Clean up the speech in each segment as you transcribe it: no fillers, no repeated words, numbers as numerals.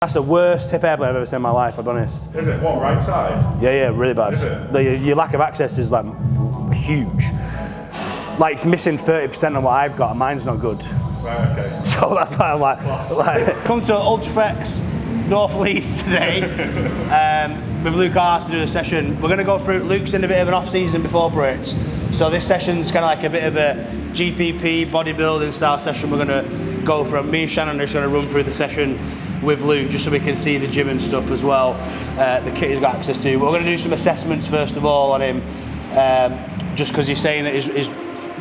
That's the worst hip airplane I've ever seen in my life, I'll be honest. Is it? What, right side? Yeah, really bad. Is it? Your lack of access is like huge. Like it's missing 30% of what I've got, and mine's not good. Right, okay. So that's why I'm like come to Ultraflex North Leeds today with Luke R to do a session. We're going to go through, Luke's in a bit of an off season before breaks. So this session's kind of like a bit of a GPP bodybuilding style session. We're going to go from, me and Shannon are just going to run through the session with Luke just so we can see the gym and stuff as well, the kit he's got access to. But we're going to do some assessments first of all on him, just because he's saying that his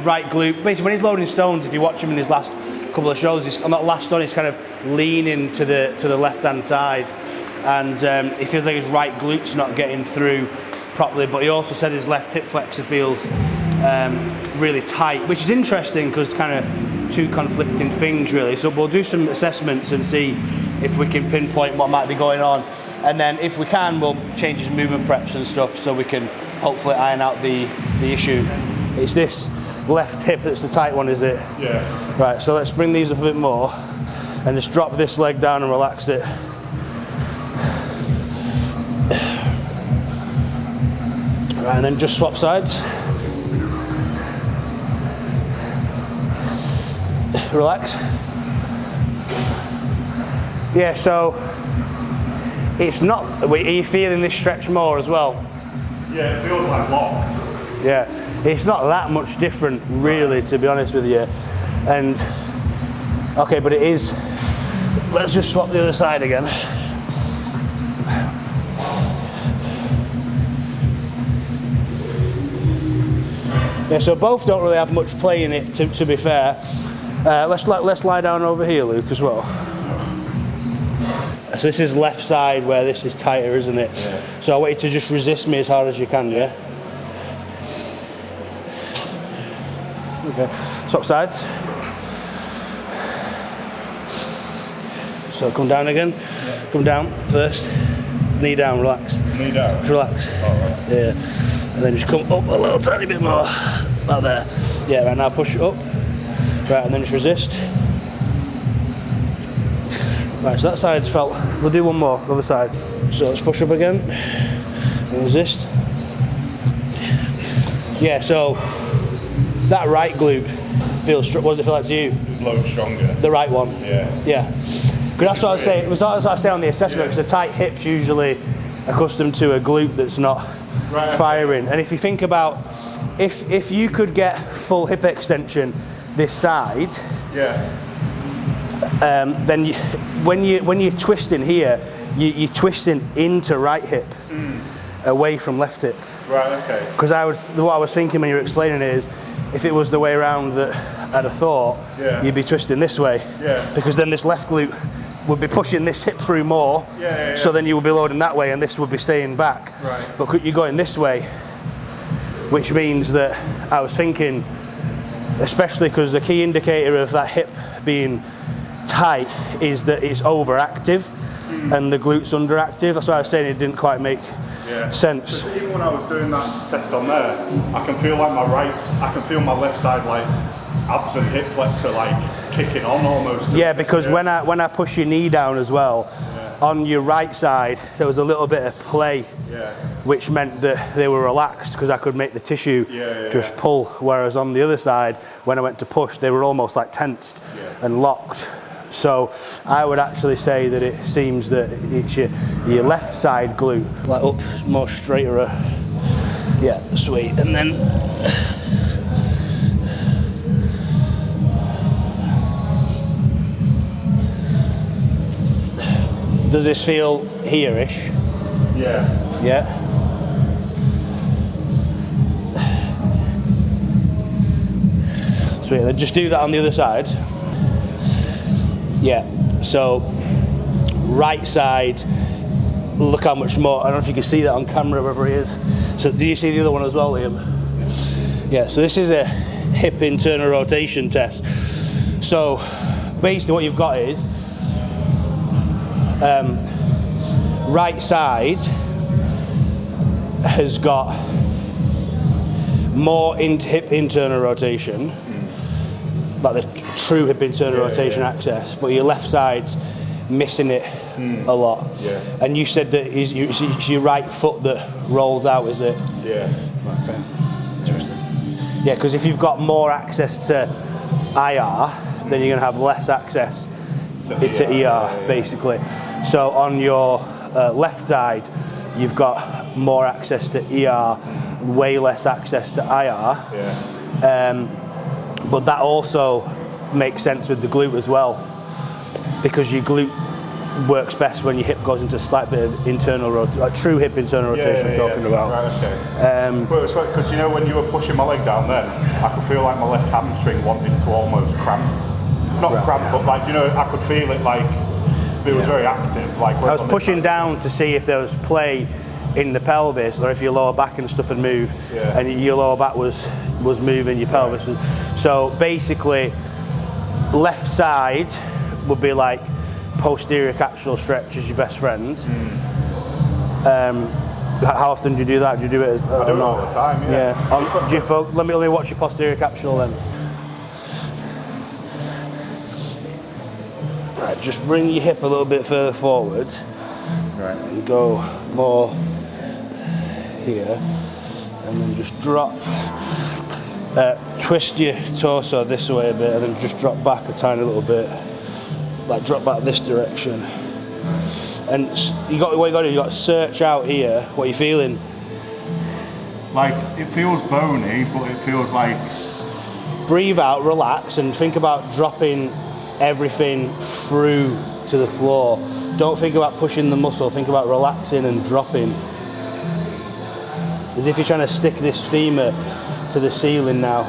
right glute, basically when he's loading stones, if you watch him in his last couple of shows, on that last stone he's kind of leaning to the left hand side, and he feels like his right glute's not getting through properly, but he also said his left hip flexor feels really tight, which is interesting because it's kind of two conflicting things really. So we'll do some assessments and see if we can pinpoint what might be going on, and then if we can, we'll change his movement preps and stuff so we can hopefully iron out the issue. It's this left hip that's the tight one, is it? Yeah. Right, so let's bring these up a bit more and just drop this leg down and relax it. Right, and then just swap sides. Relax. Yeah, so it's not, are you feeling this stretch more as well? Yeah, it feels like locked. Yeah, it's not that much different really, to be honest with you. And, okay, but it is, let's just swap the other side again. Yeah, so both don't really have much play in it, to be fair. Let's lie down over here, Luke, as well. So this is left side where this is tighter, isn't it? Yeah. So I want you to just resist me as hard as you can, yeah? Okay, swap sides. So come down again. Yeah. Come down first. Knee down, relax. Knee down? Just relax. All right. Yeah. And then just come up a little tiny bit more. Like there. Yeah, right now push up. Right, and then just resist. Right, so that side's felt. We'll do one more, the other side. So let's push up again. And resist. Yeah, so that right glute feels, what does it feel like to you? Load stronger. The right one? Yeah. Yeah. Because that's what I was saying, it was what I was saying on the assessment, because the tight hip's usually accustomed to a glute that's not firing. And if you think about, if you could get full hip extension this side, yeah. Then when you're twisting here, you're twisting into right hip, away from left hip. Right, okay. Because what I was thinking when you were explaining it is, if it was the way around that I'd have thought, yeah, you'd be twisting this way. Yeah. Because then this left glute would be pushing this hip through more, yeah. So then you would be loading that way and this would be staying back. Right. But you're going this way, which means that I was thinking, especially because the key indicator of that hip being tight is that it's overactive and the glute's underactive. That's why I was saying it didn't quite make sense. Even when I was doing that test on there, I can feel like I can feel my left side like abs and hip flexor like kicking on almost. Yeah, because when I push your knee down as well, on your right side there was a little bit of play, which meant that they were relaxed because I could make the tissue just pull, whereas on the other side when I went to push they were almost like tensed and locked. So I would actually say that it seems that it's your left side glute, like up more straighter. Yeah, sweet. And then does this feel here-ish? Yeah. Yeah. Sweet. Then just do that on the other side. Yeah, so right side, look how much more, I don't know if you can see that on camera, wherever he is. So do you see the other one as well, Liam? Yeah, so this is a hip internal rotation test. So basically what you've got is, right side has got more hip internal rotation, like the true hip internal rotation access, but your left side's missing it a lot. Yeah. And you said that it's your right foot that rolls out, is it? Yeah. Okay. Interesting. Yeah, because if you've got more access to IR, then you're going to have less access to ER, basically. So on your left side, you've got more access to ER, way less access to IR. Yeah. But that also makes sense with the glute as well, because your glute works best when your hip goes into a slight bit of internal rotation, like true hip internal rotation I'm talking about. Right, okay. Well, it's because, you know, when you were pushing my leg down then, I could feel like my left hamstring wanted to almost cramp. Not cramp, but like, you know, I could feel it like it was very active. Like I was pushing down to see if there was play in the pelvis, or if your lower back and stuff had moved, and your lower back was moving, your pelvis was. So basically, left side would be like posterior capsular stretch is your best friend. How often do you do that? Do you do it as I do it all the time, yeah. Do you let me watch your posterior capsule then. Right, just bring your hip a little bit further forward. Right. And go more here, and then just drop. Twist your torso this way a bit, and then just drop back a tiny little bit. Like drop back this direction. And what you got to do, you got to search out here what you're feeling. Like, it feels bony, but it feels like... Breathe out, relax, and think about dropping everything through to the floor. Don't think about pushing the muscle, think about relaxing and dropping. As if you're trying to stick this femur to the ceiling now.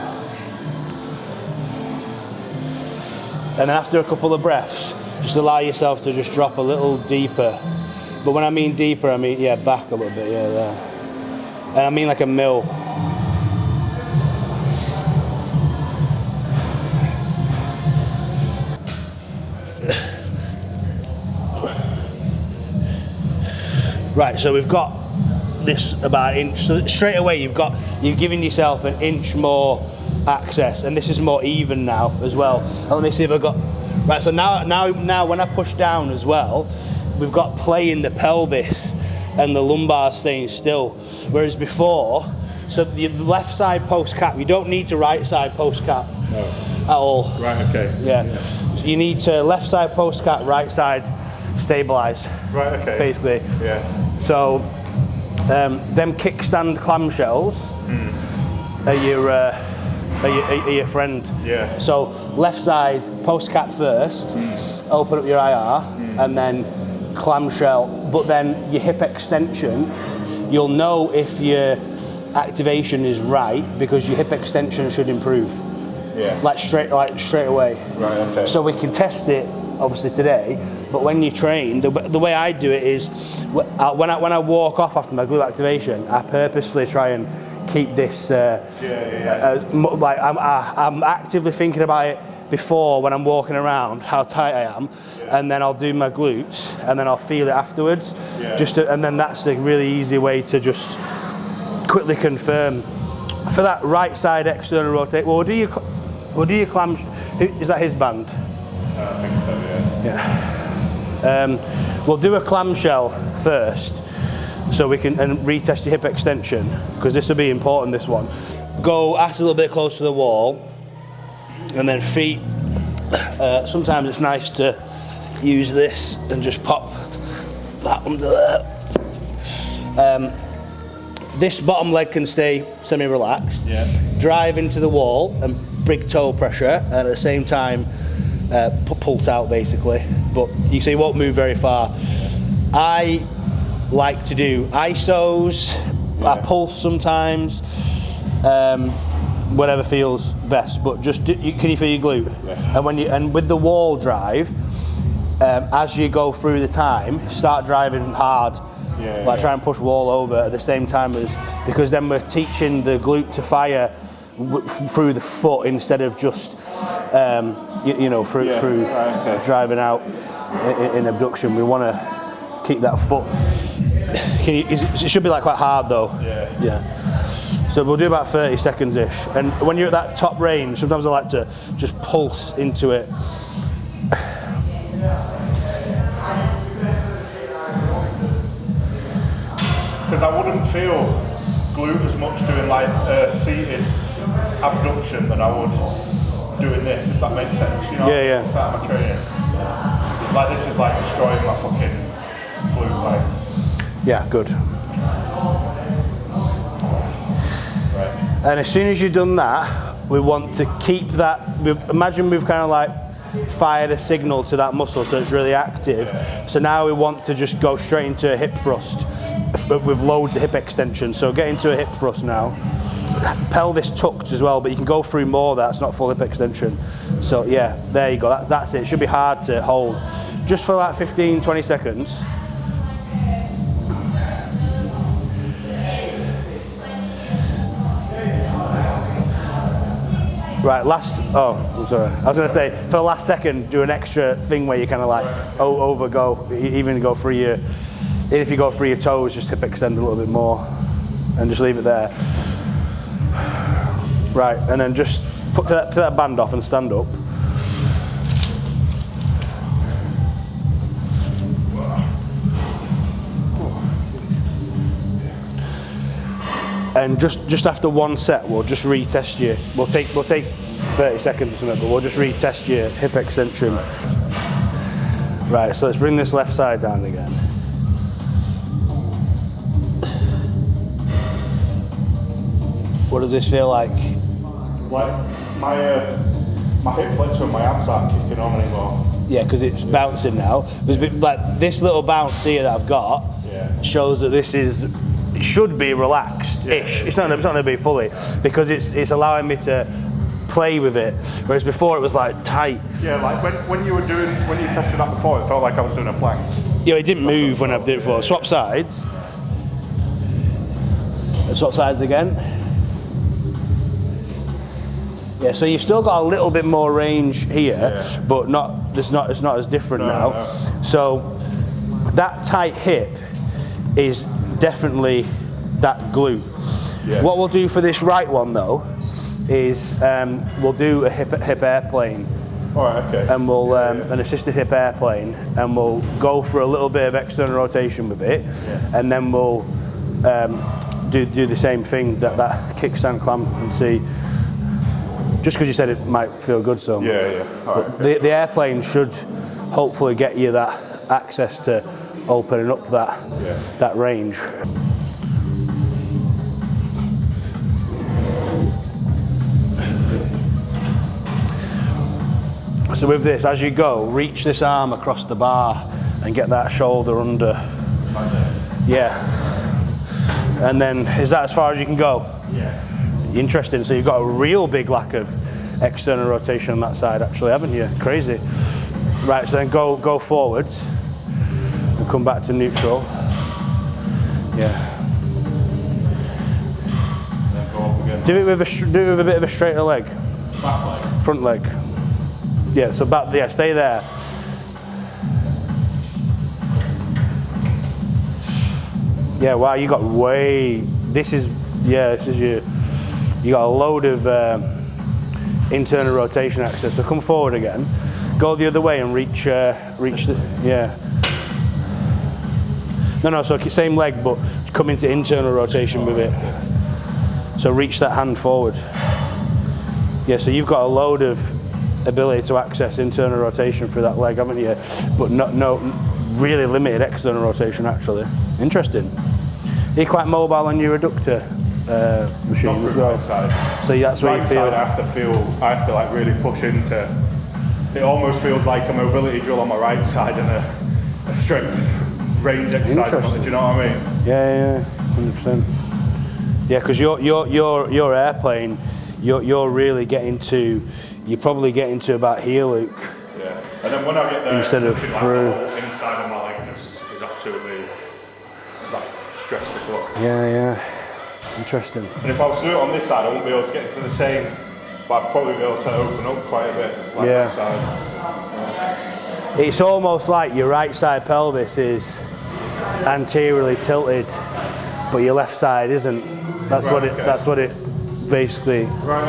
And then after a couple of breaths, just allow yourself to just drop a little deeper. But when I mean deeper, I mean, yeah, back a little bit, yeah, there. And I mean like a mil. Right, so we've got this about an inch. So straight away you're giving yourself an inch more access, and this is more even now as well. And let me see if I've got, right, so now when I push down as well, we've got play in the pelvis and the lumbar staying still. Whereas before, so the left side post cap, you don't need to right side post cap at all. Right, okay. Yeah. So you need to left side post cap, right side stabilize. Right, okay. Basically. Yeah. So them kickstand clamshells are your friend. Yeah. So left side post cap first, open up your IR, and then clamshell. But then your hip extension, you'll know if your activation is right because your hip extension should improve. Yeah. Like straight away. Right. Okay. So we can test it obviously today, but when you train, the way I do it is when I walk off after my glute activation, I purposely try and keep this. Like I'm actively thinking about it before when I'm walking around, how tight I am, and then I'll do my glutes, and then I'll feel it afterwards. Yeah. And then that's a really easy way to just quickly confirm. For that right side external rotate, we'll do your clam. Is that his band? I think so, yeah. We'll do a clamshell first, so we can retest your hip extension, because this will be important, this one. Go ass a little bit closer to the wall, and then feet. Sometimes it's nice to use this and just pop that under there. This bottom leg can stay semi-relaxed. Yeah. Drive into the wall and big toe pressure, and at the same time pulse out basically. But you see, you won't move very far. I like to do isos. I pulse sometimes. Whatever feels best, but just can you feel your glute? Yeah. And with the wall drive, as you go through the time, start driving hard. Try and push wall over at the same time because then we're teaching the glute to fire through the foot instead of just through driving out in abduction. We want to keep that foot. It should be like quite hard though. Yeah. So we'll do about 30 seconds-ish. And when you're at that top range, sometimes I like to just pulse into it. because I wouldn't feel glute as much doing like seated abduction than I would doing this, if that makes sense. You know, yeah. Start my training. Like this is like destroying my fucking glute. Like. Yeah, good. Right. And as soon as you've done that, we want to keep that. Imagine we've kind of like fired a signal to that muscle, so it's really active. Yeah. So now we want to just go straight into a hip thrust with loads of hip extension. So get into a hip thrust now. Pelvis tucked as well, but you can go through more. That's not full hip extension. So yeah, there you go. That's it. It should be hard to hold. Just for like 15-20 seconds. Right, I'm sorry. I was going to say, for the last second, do an extra thing where you kind of like even go through if you go through your toes, just hip extend a little bit more and just leave it there. Right, and then just put that band off and stand up. And just after one set, we'll just retest you. We'll take 30 seconds or something, but we'll just retest your hip extension. Right, so let's bring this left side down again. What does this feel like? Like my hip flexor and my abs aren't kicking on anymore. Yeah, because it's bouncing now. Like this little bounce here that I've got shows that this is. It should be relaxed-ish. It's not going to be fully because it's allowing me to play with it. Whereas before it was like tight. Yeah, like when you tested that before, it felt like I was doing a plank. Yeah, it didn't move when I did it before. Swap sides. Swap sides again. Yeah, so you've still got a little bit more range here, but it's not as different now. No. So that tight hip is definitely that glute. Yeah. What we'll do for this right one though is we'll do a hip airplane. All right, okay. And we'll an assisted hip airplane, and we'll go for a little bit of external rotation with it, and then we'll do the same thing that kickstand clamp and see. Just because you said it might feel good, so All right, okay. The airplane should hopefully get you that access to opening up that range. So with this, as you go, reach this arm across the bar and get that shoulder under. Yeah. And then, is that as far as you can go? Yeah. Interesting. So you've got a real big lack of external rotation on that side, actually, haven't you? Crazy. Right. So then go forwards and come back to neutral. Yeah. And then go up again. Do it with a bit of a straighter leg. Back leg. Front leg. Yeah. So back. Yeah. Stay there. Yeah. Wow. You got way. This is your. You got a load of internal rotation access. So come forward again, go the other way and reach the No, so same leg, but come into internal rotation with it. So reach that hand forward. Yeah, so you've got a load of ability to access internal rotation through that leg, haven't you? But no really limited external rotation actually. Interesting. You're quite mobile on your adductor machine as well. Side. So that's where you feel. I have to like really push into. It almost feels like a mobility drill on my right side and a strength range exercise. Do you know what I mean? Yeah, 100%. Yeah, because your airplane, you're really getting to. You're probably getting to about here, Luke. Yeah, and then when I get there, instead of through. Like the whole inside of my leg is absolutely like stressed to fuck. Yeah. Interesting. And if I was to do it on this side, I wouldn't be able to get into the same, but I'd probably be able to open up quite a bit. Like that side. It's almost like your right side pelvis is anteriorly tilted, but your left side isn't. That's what it basically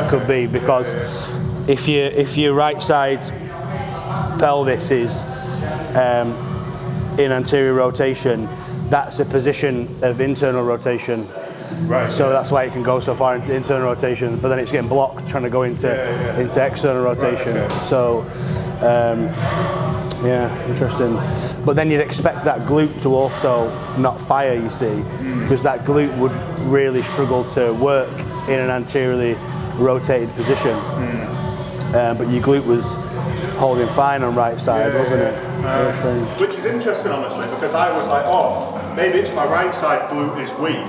could be, because if your right side pelvis is in anterior rotation, that's a position of internal rotation. Right. So that's why it can go so far into internal rotation, but then it's getting blocked trying to go into external rotation. Right, okay. So, yeah, interesting. But then you'd expect that glute to also not fire, you see, because that glute would really struggle to work in an anteriorly rotated position. But your glute was holding fine on right side, wasn't it? Very strange. Which is interesting, honestly, because I was like, oh, maybe it's my right side glute is weak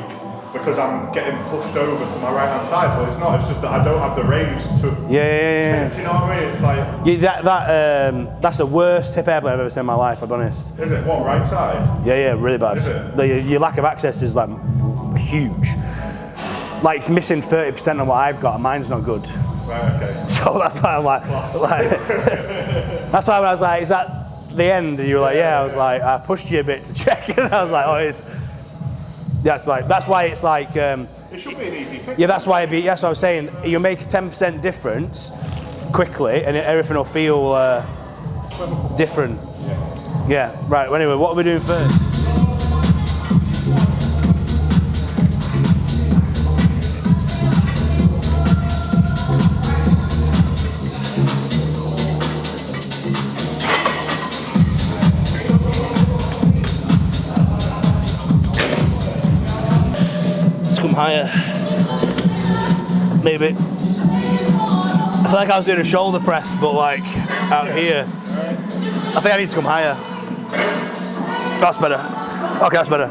because I'm getting pushed over to my right hand side, but it's not. It's just that I don't have the range to. Yeah. Do you know what I mean? It's like. Yeah, that's the worst hip airplane I've ever seen in my life, I'll be honest. Is it? What, right side? Yeah, really bad. Is it? Your lack of access is like huge. Like it's missing 30% of what I've got, and mine's not good. Right, okay. So that's why I'm like that's why when I was like, is that the end? And you were like, yeah. I was like, I pushed you a bit to check, and I was like, oh, it's. That's why it's like. It should be an easy fix. Yeah, that's why that's what I was saying. You make a 10% difference quickly, and everything will feel different. Yeah. Right. Well, anyway, what are we doing first? Higher, maybe. I feel like I was doing a shoulder press, but like out here. I think I need to come higher. That's better. Okay, that's better.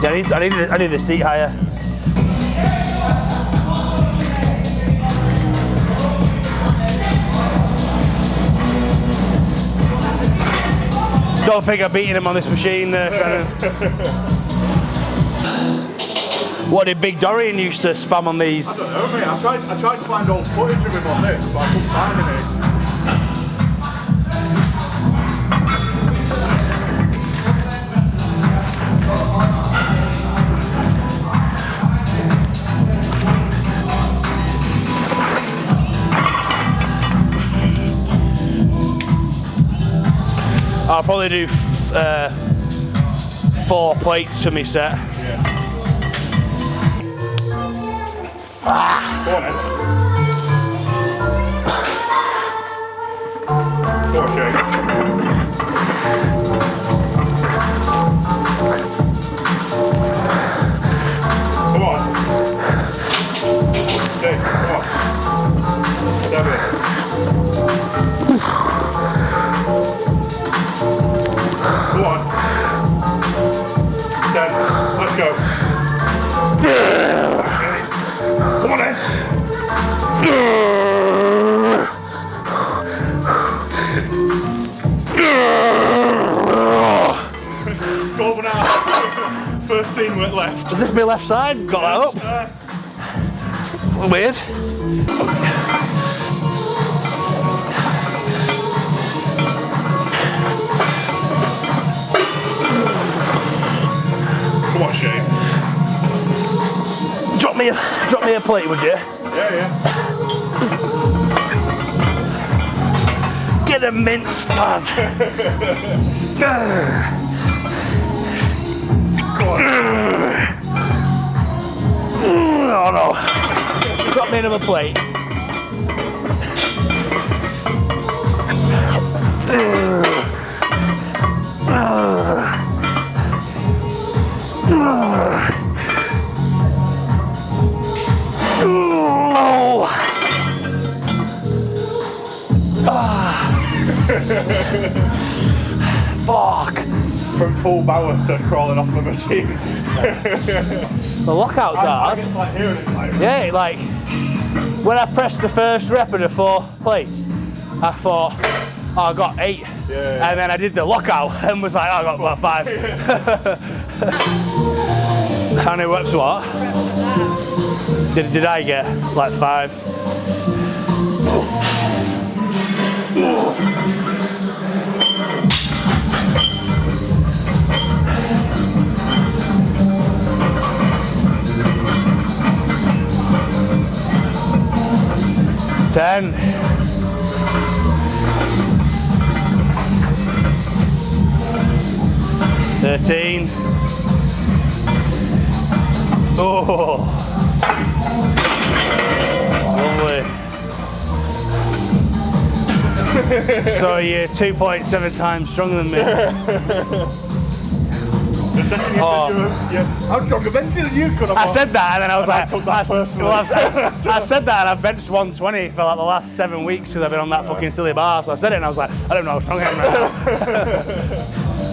Yeah, I need the seat higher. Don't think I'm beating him on this machine there, What did Big Dorian used to spam on these? I don't know, mate. I tried to find old footage of him on this, but I couldn't find any. I'll probably do 4 plates to me set. Yeah. Go on, then. Go on, Shane. Come on. Shane, come on. 7. Go on. 10. Let's go. Come on then. Go over now. 13 went left. Is this my left side? Got that up. Weird. Come on, Shane. Drop me a plate, would you? Yeah. Get a minced lad. Go on. Oh no. Drop me another plate. Fuck. From full bower to crawling off the machine. The lockouts I are. get like hearing it like. Yeah, like when I pressed the first rep of the 4 plates, I thought, oh, I got 8. Yeah. And then I did the lockout and was like, oh, I got about 5. How many reps what? Did I get like 5? $10. 13. Oh, lovely. So you're 2.7 times stronger than me. The second you said you were, yeah, I'm stronger benching than you could have. I said that and then I was like, I said that and I've benched 120 for like the last 7 weeks because I've been on that fucking silly bar. So I said it and I was like, I don't know how strong I am right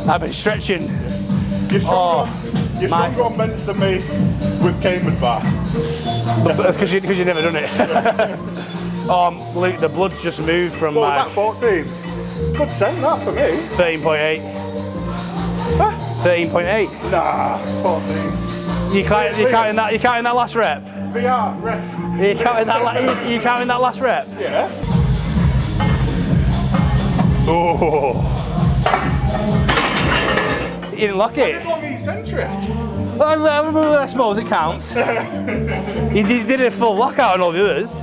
now. I've been stretching. You're stronger, you're stronger on bench than me with Cayman bar. That's because you've never done it. Luke, the blood's just moved from what was that, 14? Good cent that for me. 13.8. Huh? 13.8. Nah, 14. You counting that last rep? VR, ref. You counting that last rep? Yeah. Oh. You didn't lock it? I did long eccentric. Well, I suppose it counts. He did a full lockout on all the others.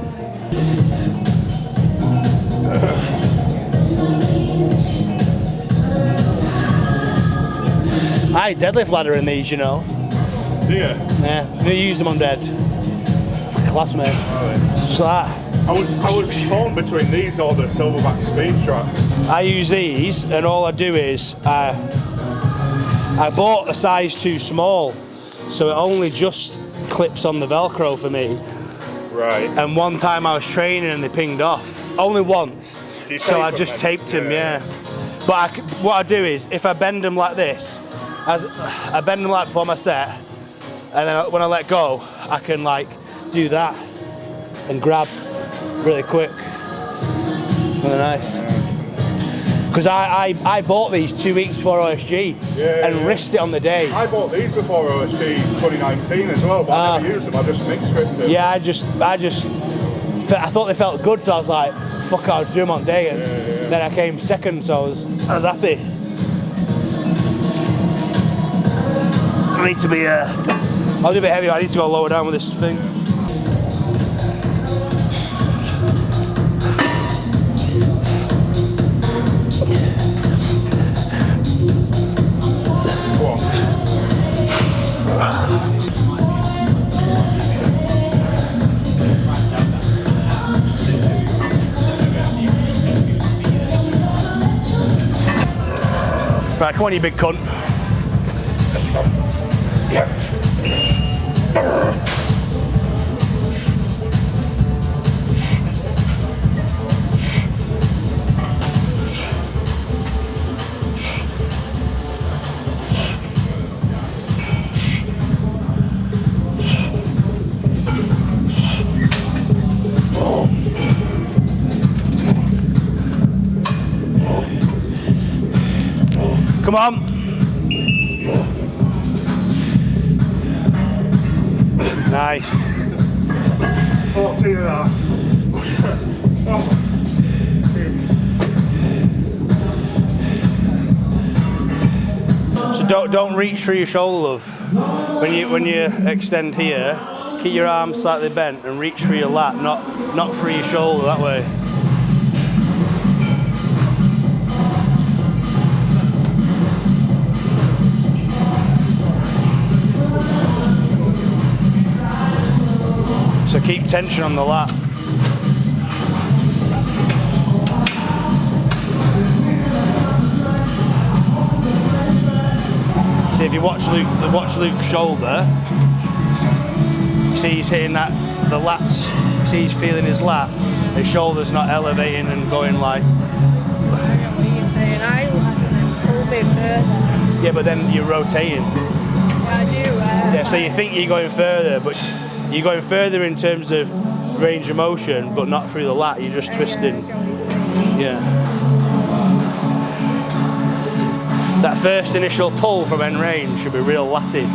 I deadlift ladder in these, you know. Do you? Yeah, they used them on dead. Class, mate. Right. Just like that. I was torn between these or the Silverback speed straps. I use these, and all I do is I bought a size too small, so it only just clips on the Velcro for me. Right. And one time I was training and they pinged off. Only once. So I just taped them, yeah. But what I do is, if I bend them like this, as I bend them like before my set, and then when I let go, I can like do that and grab really quick. Really nice. Because I bought these 2 weeks before OSG and risked it on the day. I bought these before OSG 2019 as well, but I never used them. I just mixed scripted. Yeah, I thought they felt good, so I was like, fuck, I'll do them on day. And then I came second, so I was happy. I need to be, I'll do a bit heavier. I need to go lower down with this thing. Right, come on, you big cunt. Come on. Nice. 14 of that. So don't reach through your shoulder, love. When you extend here, keep your arms slightly bent and reach through your lat, not through your shoulder that way. So keep tension on the lat. See, if you watch Luke's shoulder, see he's hitting the lats. See he's feeling his lat. His shoulder's not elevating and going like. I get what you're saying. I like them pull a bit further. Yeah, but then you're rotating. Yeah, I do. Yeah, so you think you're going further, but you're going further in terms of range of motion, but not through the lat. You're just twisting. Yeah. That first initial pull from end range should be real latted.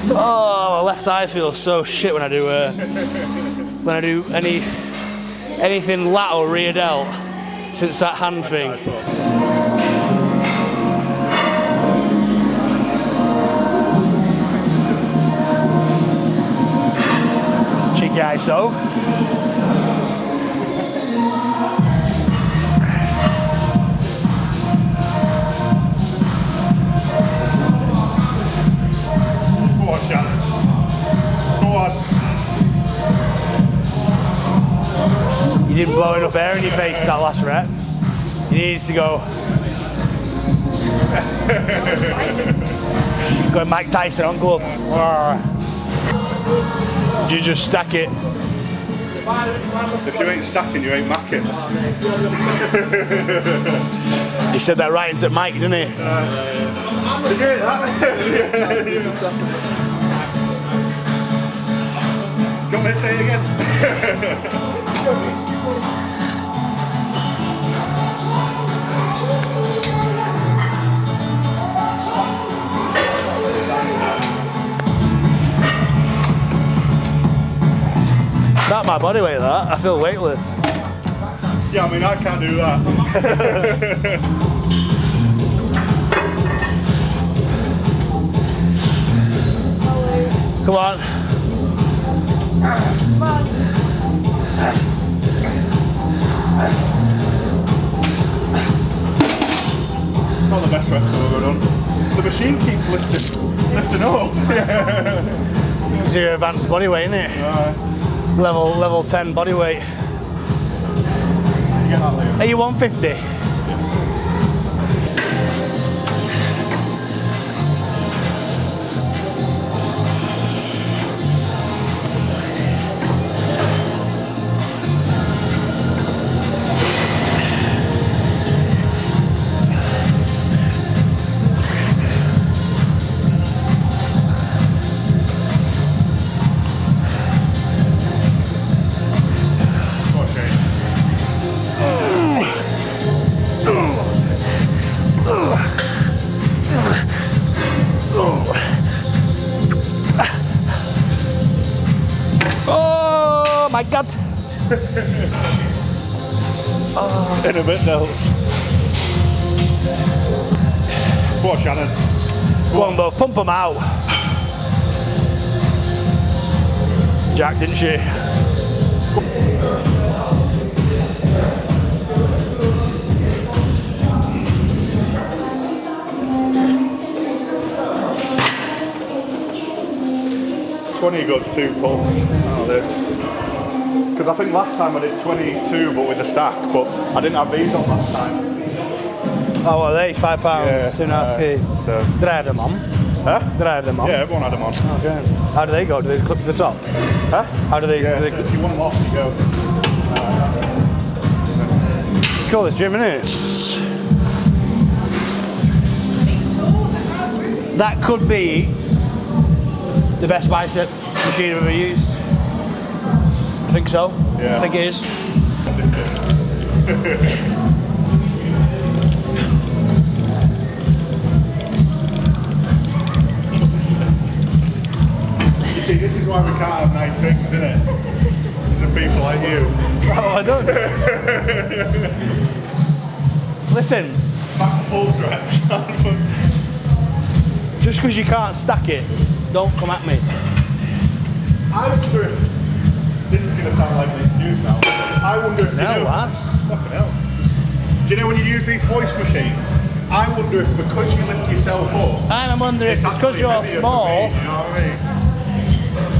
Oh, my left side feels so shit when I do anything lat or rear delt since that hand thing. Cheeky ISO. Go on, Shannon. Go on. You didn't blow enough air in your face that last rep. You needed to go. Going Mike Tyson on glove. You just stack it. If you ain't stacking, you ain't macking. He said that right into Mike, didn't he? Did you hear that? Do you want me to say it again? Not my body weight, that. I feel weightless. Yeah, I mean, I can't do that. Come on. Come on. Not the best reps I've ever done. The machine keeps lifting up. It's your advanced body weight, isn't it? Level 10 body weight. You get that, Liam? Are you 150? Oh my God! In a bit now. Go on, Shannon. Go on, love, pump them out. Jack, didn't she? You got 2 pulls. Because I think last time I did 22 but with a stack, but I didn't have these on last time. Oh, well, they £5, Yeah, 2.5p. so- Did I have them on? Huh? Did I have them on? Yeah, everyone had them on. Okay. How do they go? Do they clip to the top? Huh? How do they? Yeah, do they so if you want them off, you go. Cool, this gym, innit? That could be the best bicep machine I've ever used. I think so. Yeah. I think it is. You see, this is why we can't have nice things, isn't it? Because of people like you. Oh, I don't. Listen, Max pulse reps. just because you can't stack it, don't come at me. I wonder if, this is going to sound like an excuse now, I wonder if No, you know, lass. fucking hell. Do you know when you use these hoist machines, I wonder if because you lift yourself up, And I'm wondering if it's because actually you're heavier for small. me, you know what I mean?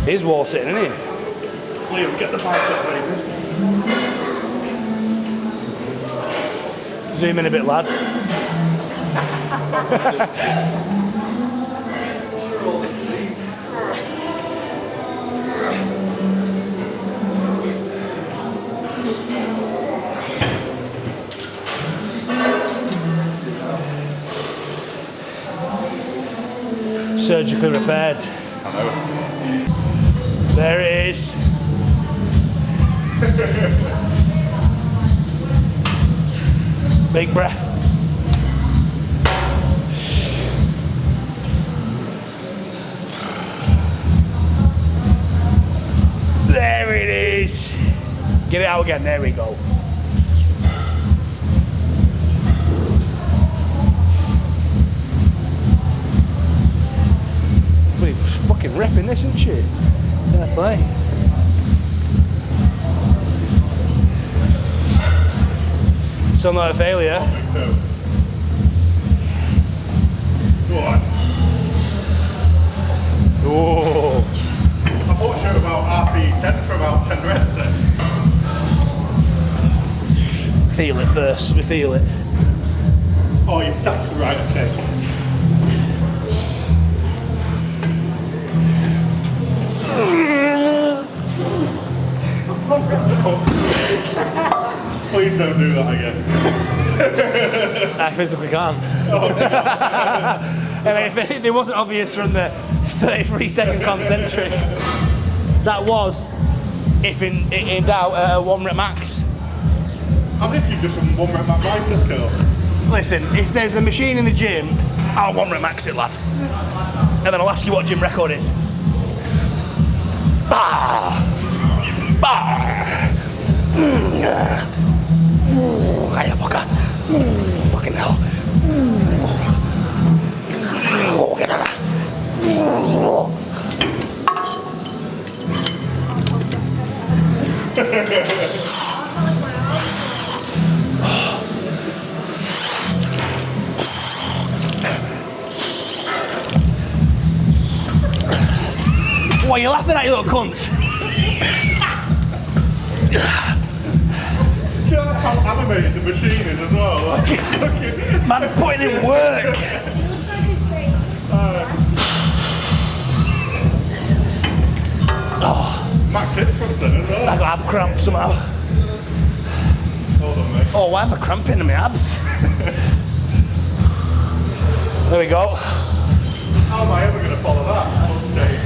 He's wall sitting, isn't he? Liam, get the bicep baby. Zoom in a bit, lads. Surgically repaired. I know. There it is. Big breath. Get it out again, there we go. She's fucking ripping this, isn't she? Fair play. Still not a failure. Go on. Oh. I thought you were about RP10 for about 10 reps then. Feel it first, we feel it. Oh, you stacked right, okay. Please don't do that again. I physically can't. I mean, if it wasn't obvious from the 33-second concentric, that was, if in doubt, a 1 rep max. As if you've just done 1 rep max bicep curl. Listen, if there's a machine in the gym, I'll 1 rep max it, lad. And then I'll ask you what gym record is. Bah! Bah! Hiya, fucker. Fucking hell. Oh, get out of What are you laughing at, you little cunt? Do you know how animated the machine is as well? Like, Man's putting in work. Max hip thrust then as well. I got ab cramp somehow. Hold on, mate. Oh, why am I cramping in my abs? There we go. How am I ever going to follow that? I wouldn't say.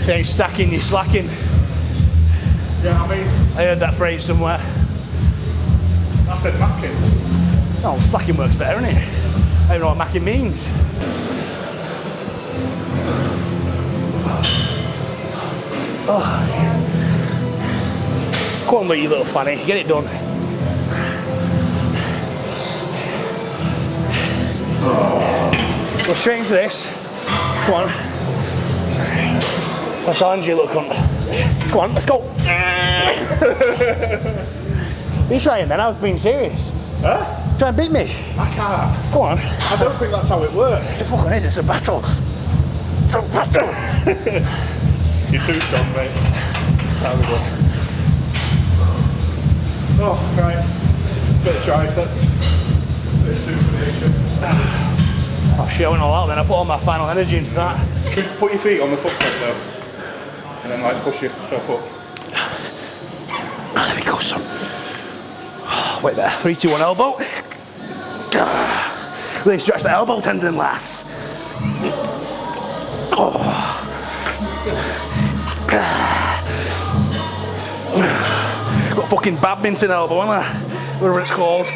If you ain't stacking, you're slacking. Yeah, I mean, I heard that phrase somewhere. I said macking. Oh, slacking works better, isn't it? I don't know what macking means. Oh. Go on, Luke, you little fanny. Get it done. Go straight into this. Come on. I'll challenge you, little cunt. Come on, let's go. Are you trying then? I was being serious. Huh? Try and beat me. I can't. Go on. I don't think that's how it works. It fucking is, it's a battle. It's a battle. You're too strong, mate. There we go. Oh, right. Bit of triceps. Bit of supination. Oh shit, I went all out then. I put all my final energy into that. Just put your feet on the foot plate though. And then like push yourself up. There we go, son. Wait there. 3, 2, 1, elbow. Really stretch the elbow tendon, lass. Got a fucking badminton elbow, haven't I? Whatever it's called.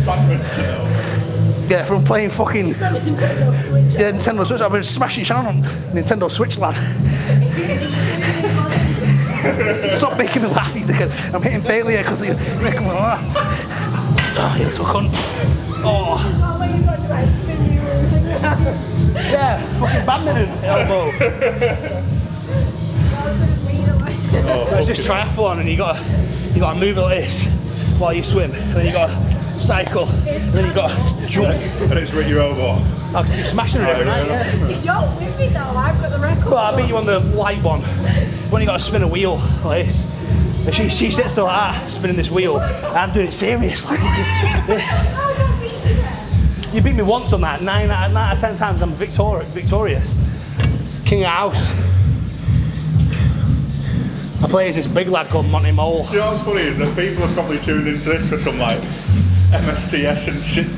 Badminton elbow. Yeah, from playing fucking Nintendo Switch. I've been smashing Shannon on Nintendo Switch, lad. Stop making me laugh, you dickhead. I'm hitting failure because you're making me laugh. Oh, you little cunt. Oh. Yeah, fucking badminton elbow. It's just triathlon and you gotta move it like this while you swim. And then you gotta cycle. And then you gotta jump. And it's ripped your elbow off. I'll keep smashing it every night, yeah. You don't with me though, I've got the record. Well, I beat you on the light one. When you got to spin a wheel like this. And she sits there like that, spinning this wheel. I'm doing it seriously. You beat me once on that. 9 out of 10 times I'm victorious. King of house. I play as this big lad called Monty Mole. You know what's funny is that people have probably tuned into this for some like MST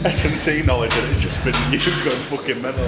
S&C knowledge and it's just been you going fucking mental.